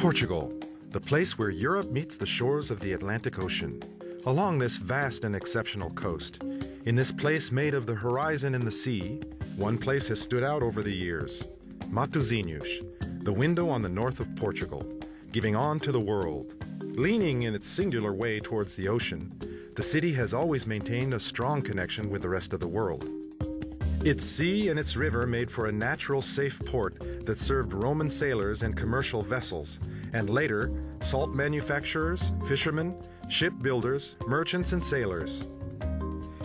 Portugal, the place where Europe meets the shores of the Atlantic Ocean. Along this vast and exceptional coast, in this place made of the horizon and the sea, one place has stood out over the years: Matosinhos, the window on the north of Portugal, giving on to the world. Leaning in its singular way towards the ocean, the city has always maintained a strong connection with the rest of the world. Its sea and its river made for a natural, safe port that served Roman sailors and commercial vessels, and later, salt manufacturers, fishermen, shipbuilders, merchants, and sailors.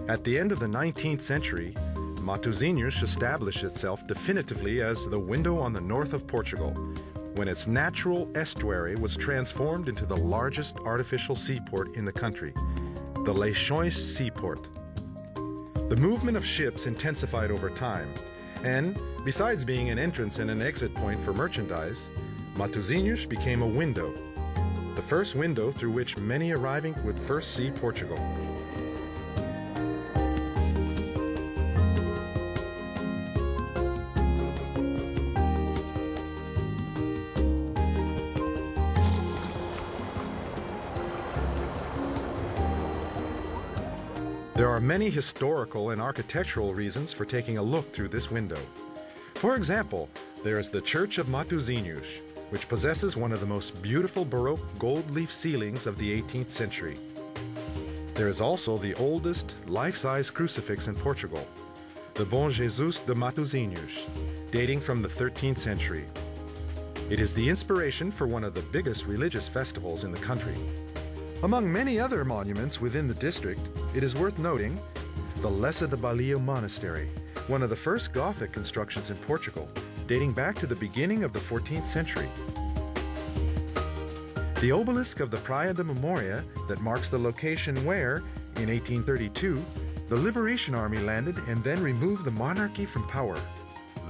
At the end of the 19th century, Matosinhos established itself definitively as the window on the north of Portugal, when its natural estuary was transformed into the largest artificial seaport in the country, the Laois Seaport. The movement of ships intensified over time, and besides being an entrance and an exit point for merchandise, Matosinhos became a window, the first window through which many arriving would first see Portugal. There are many historical and architectural reasons for taking a look through this window. For example, there is the Church of Matosinhos, which possesses one of the most beautiful Baroque gold leaf ceilings of the 18th century. There is also the oldest life-size crucifix in Portugal, the Bom Jesus de Matosinhos, dating from the 13th century. It is the inspiration for one of the biggest religious festivals in the country. Among many other monuments within the district, it is worth noting the Lessa de Balio Monastery, one of the first Gothic constructions in Portugal, dating back to the beginning of the 14th century. The obelisk of the Praia da Memoria that marks the location where, in 1832, the Liberation Army landed and then removed the monarchy from power.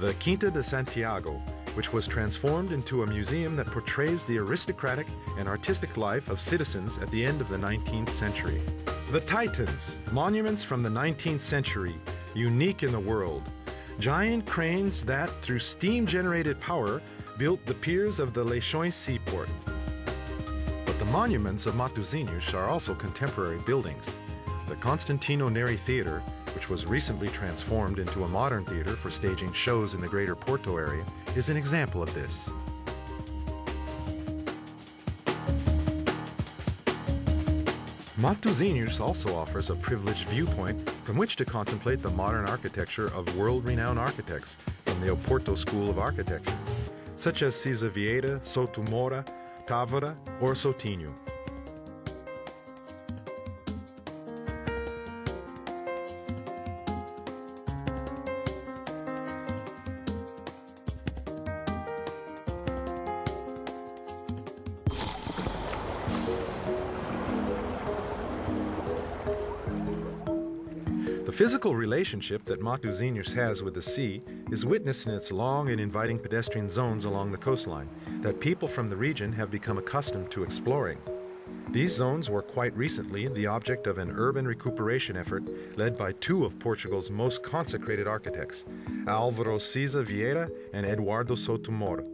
The Quinta de Santiago, which was transformed into a museum that portrays the aristocratic and artistic life of citizens at the end of the 19th century. The Titans, monuments from the 19th century, unique in the world. Giant cranes that, through steam-generated power, built the piers of the Laois Seaport. But the monuments of Matosinhos are also contemporary buildings. The Constantino Neri Theater, which was recently transformed into a modern theater for staging shows in the greater Porto area, is an example of this. Matosinhos also offers a privileged viewpoint from which to contemplate the modern architecture of world-renowned architects from the Oporto School of Architecture, such as Cisa Vieira, Sotomora, Távora, or Soutinho. The physical relationship that Matosinhos has with the sea is witnessed in its long and inviting pedestrian zones along the coastline that people from the region have become accustomed to exploring. These zones were quite recently the object of an urban recuperation effort led by two of Portugal's most consecrated architects, Álvaro Cisa Vieira and Eduardo Sotomora,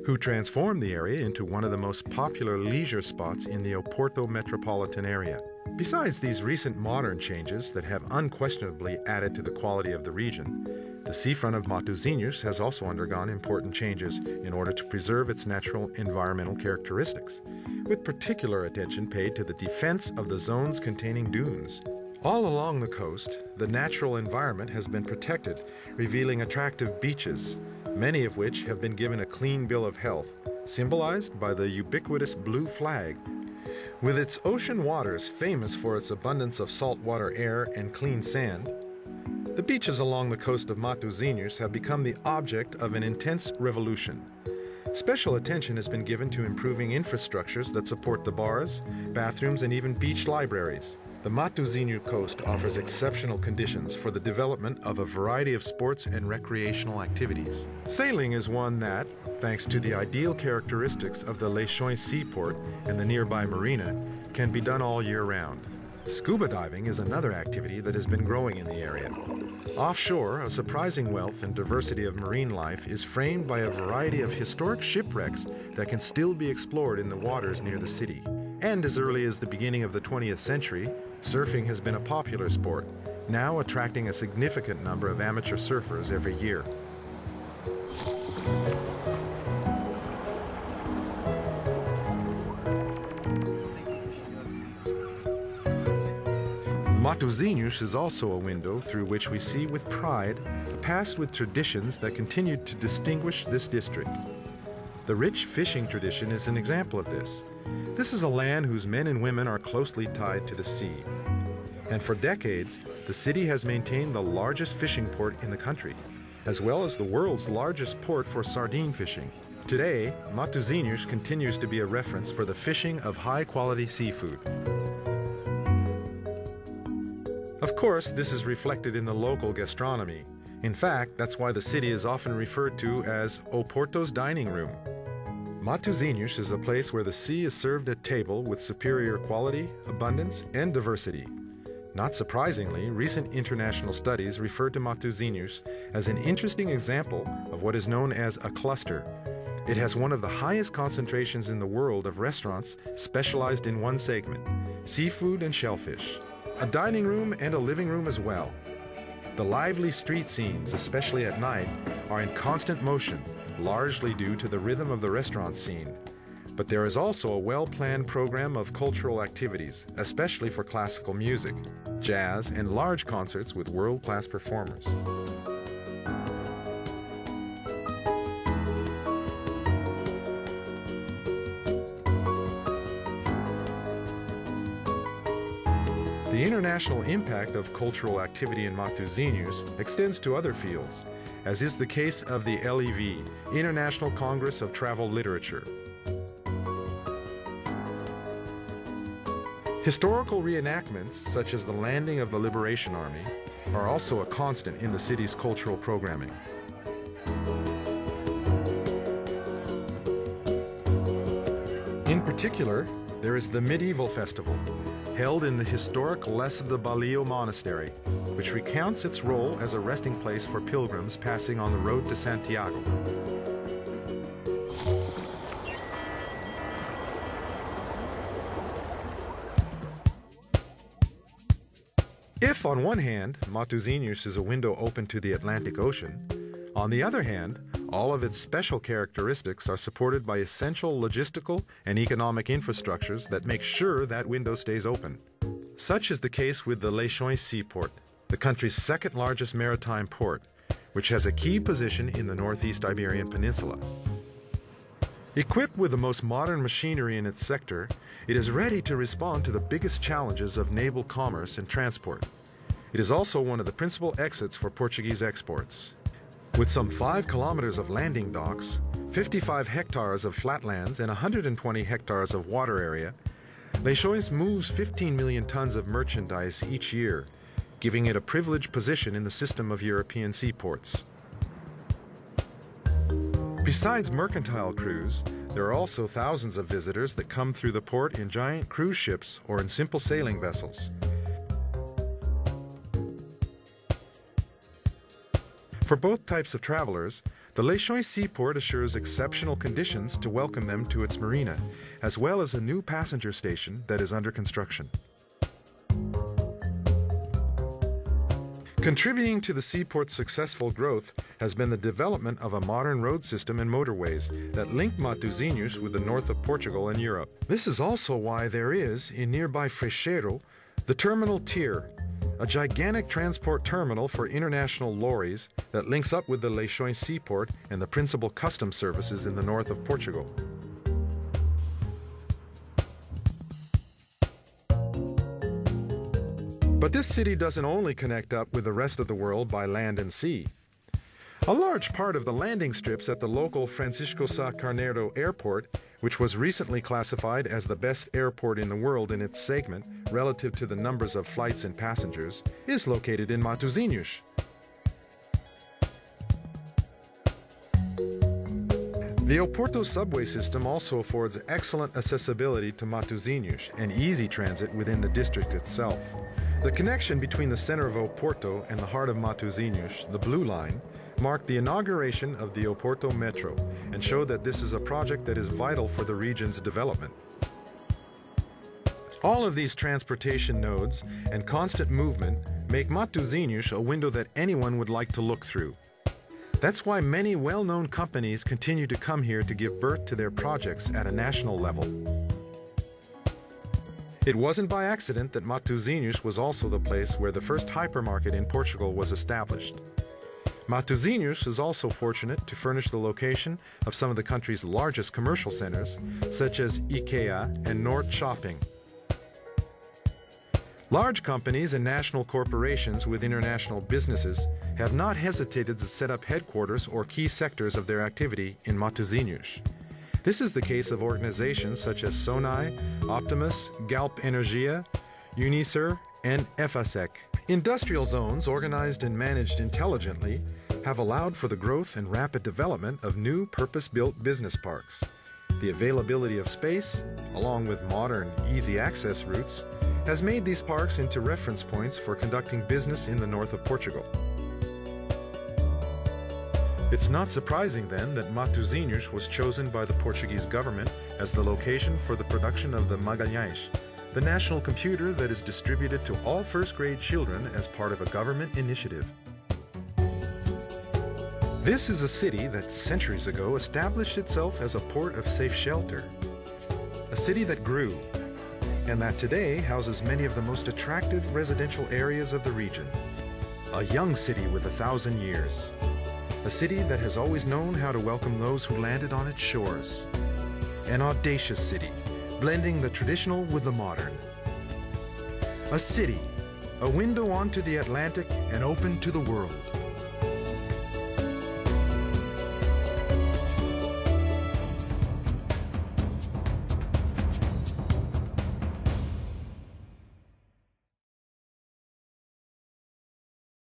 who transformed the area into one of the most popular leisure spots in the Oporto metropolitan area. Besides these recent modern changes that have unquestionably added to the quality of the region, the seafront of Matosinhos has also undergone important changes in order to preserve its natural environmental characteristics, with particular attention paid to the defense of the zones containing dunes. All along the coast, the natural environment has been protected, revealing attractive beaches, many of which have been given a clean bill of health, symbolized by the ubiquitous blue flag. With its ocean waters famous for its abundance of saltwater air and clean sand, the beaches along the coast of Matosinhos have become the object of an intense revolution. Special attention has been given to improving infrastructures that support the bars, bathrooms, and even beach libraries. The Matosinhos coast offers exceptional conditions for the development of a variety of sports and recreational activities. Sailing is one that, thanks to the ideal characteristics of the Laois Seaport and the nearby marina, can be done all year round. Scuba diving is another activity that has been growing in the area. Offshore, a surprising wealth and diversity of marine life is framed by a variety of historic shipwrecks that can still be explored in the waters near the city. And as early as the beginning of the 20th century, surfing has been a popular sport, now attracting a significant number of amateur surfers every year. Matosinhos is also a window through which we see with pride a past with traditions that continued to distinguish this district. The rich fishing tradition is an example of this. This is a land whose men and women are closely tied to the sea. And for decades, the city has maintained the largest fishing port in the country, as well as the world's largest port for sardine fishing. Today, Matosinhos continues to be a reference for the fishing of high-quality seafood. Of course, this is reflected in the local gastronomy. In fact, that's why the city is often referred to as O Porto's dining room. Matosinhos is a place where the sea is served at table with superior quality, abundance, and diversity. Not surprisingly, recent international studies refer to Matosinhos as an interesting example of what is known as a cluster. It has one of the highest concentrations in the world of restaurants specialized in one segment, seafood and shellfish. A dining room and a living room as well. The lively street scenes, especially at night, are in constant motion, largely due to the rhythm of the restaurant scene. But there is also a well-planned program of cultural activities, especially for classical music, jazz, and large concerts with world-class performers. The international impact of cultural activity in Matosinhos extends to other fields, as is the case of the LEV, International Congress of Travel Literature. Historical reenactments, such as the landing of the Liberation Army, are also a constant in the city's cultural programming. In particular, there is the Medieval Festival, held in the historic Les de Balio Monastery, which recounts its role as a resting place for pilgrims passing on the road to Santiago. If, on one hand, Matosinhos is a window open to the Atlantic Ocean, on the other hand, all of its special characteristics are supported by essential logistical and economic infrastructures that make sure that window stays open. Such is the case with the Laois Seaport, the country's second largest maritime port, which has a key position in the northeast Iberian Peninsula. Equipped with the most modern machinery in its sector, it is ready to respond to the biggest challenges of naval commerce and transport. It is also one of the principal exits for Portuguese exports. With some 5 kilometers of landing docks, 55 hectares of flatlands, and 120 hectares of water area, Laois moves 15 million tons of merchandise each year, giving it a privileged position in the system of European seaports. Besides mercantile crews, there are also thousands of visitors that come through the port in giant cruise ships or in simple sailing vessels. For both types of travelers, the Laois Seaport assures exceptional conditions to welcome them to its marina, as well as a new passenger station that is under construction. Contributing to the seaport's successful growth has been the development of a modern road system and motorways that link Matosinhos with the north of Portugal and Europe. This is also why there is, in nearby Freixeiro, the Terminal Tier, a gigantic transport terminal for international lorries that links up with the Laois Seaport and the principal customs services in the north of Portugal. But this city doesn't only connect up with the rest of the world by land and sea. A large part of the landing strips at the local Francisco Sá Carneiro airport, which was recently classified as the best airport in the world in its segment relative to the numbers of flights and passengers, is located in Matosinhos. The Oporto subway system also affords excellent accessibility to Matosinhos and easy transit within the district itself. The connection between the center of Oporto and the heart of Matosinhos, the Blue Line, marked the inauguration of the Oporto Metro and showed that this is a project that is vital for the region's development. All of these transportation nodes and constant movement make Matosinhos a window that anyone would like to look through. That's why many well-known companies continue to come here to give birth to their projects at a national level. It wasn't by accident that Matosinhos was also the place where the first hypermarket in Portugal was established. Matosinhos is also fortunate to furnish the location of some of the country's largest commercial centers, such as IKEA and North Shopping. Large companies and national corporations with international businesses have not hesitated to set up headquarters or key sectors of their activity in Matosinhos. This is the case of organizations such as Sonai, Optimus, Galp Energia, Unicer, and EFASEC. Industrial zones organized and managed intelligently have allowed for the growth and rapid development of new purpose-built business parks. The availability of space, along with modern, easy access routes, has made these parks into reference points for conducting business in the north of Portugal. It's not surprising then that Matosinhos was chosen by the Portuguese government as the location for the production of the Magalhães, the national computer that is distributed to all first-grade children as part of a government initiative. This is a city that centuries ago established itself as a port of safe shelter, a city that grew, and that today houses many of the most attractive residential areas of the region. A young city with 1,000 years. A city that has always known how to welcome those who landed on its shores. An audacious city, blending the traditional with the modern. A city, a window onto the Atlantic and open to the world.